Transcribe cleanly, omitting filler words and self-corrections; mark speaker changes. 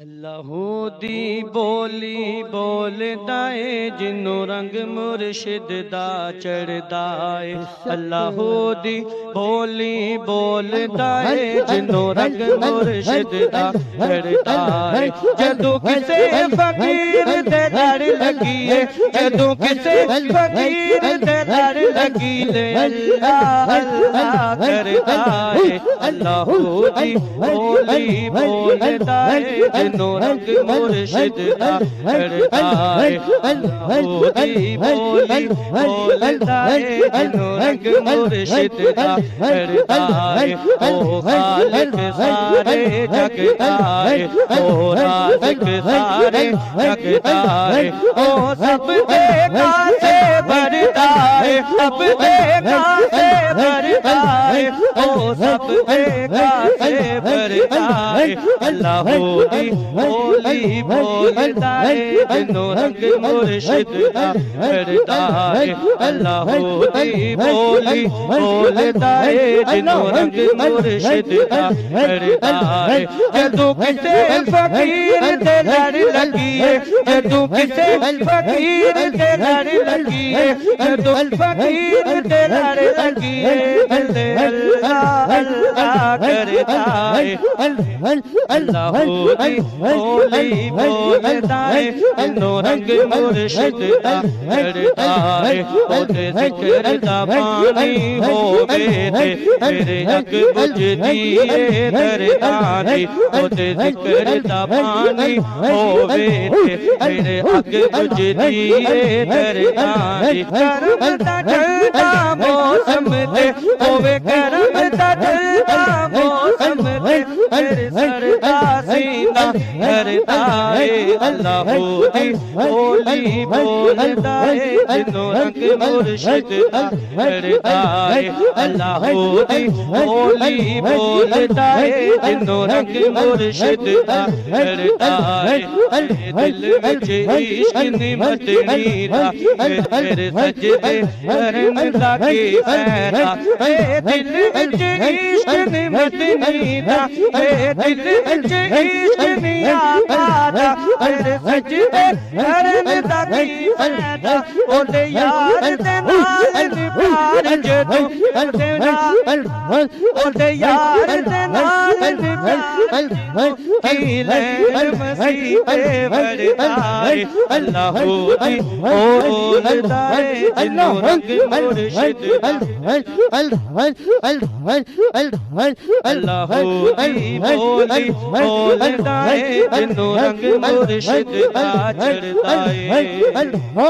Speaker 1: अल्लाहो दी बोली बोलदा है जिन्नू रंग मुर्शिद दा चढ़दा है। अल्लाहो दी बोली बोलदा है जिन्नू रंग मुर्शिद दा चढ़दा है। जदों किसे फकीर दे लड़ लगी है, जदों किसे फकीर दे लड़ लगी है, अल्लाह अल्लाह करदा है। अल्लाहो दी बोली बोलदा है जिन्नू रंग मुर्शिद दा चढ़दा है। अल्लाहो दी बोली बोलदा है जिन्नू रंग मुर्शिद दा चढ़दा है। ओ खालिक सारे जग दा है, ओ राज़िक सारे जग दा है, ओ सब देखा से भरदा है, सब देखा से भरदा है, ओ सब देखा से भरदा है। अल्लाहो दी बोली बोलदा है जिन्नू रंग मुर्शिद दा चढ़दा है। अल्लाहो दी बोली बोलदा है जिन्नू रंग मुर्शिद दा चढ़दा है। जदों किसे फकीर दे लड़ लगी है, जदों किसे फकीर दे लड़ लगी है, जदों फकीर दे लड़ लगी है, अल्लाह अल्लाह करदा है। अल्लाहो दी बोली बोलदा है जिन्नू रंग मुर्शिद दा चढ़दा है। ओदे ज़िक्र दा पानी होवे ते मेरे अग बुझदी है दरदानी, ओदे ज़िक्र दा पानी होवे ते मेरे अग बुझदी है दरदानी। करम दा ठंडा मौसम ते होवे, करम दा ठंडा मौसम ते मेरे सर दा सीना करदा है। अल्लाहो दी बोली बोलदा है जिन्नू रंग मुर्शिद दा चढ़दा है। अल्लाहो दी बोली बोलदा है जिन्नू रंग मुर्शिद दा चढ़दा है। दिल विच इश्क निमत नीरा, मेरे सजदे करन लगे पैरा, दिल विच इश्क निमत नीरा, दिल विच इश्क निया पादा, मेरे सजदे करन लगे पैरा। ओदे यार दे नाल प्यार जदों ओदे यार दे नाल प्यार की लैन मसीहे बढ़दा है। अल्लाहो दी बोलदा है जिन्नू रंग मुर्शिद दा, अल्लाहो दी बोली बोलदा है जिन्नू रंग मुर्शिद दा चढ़दा है। अल्लाह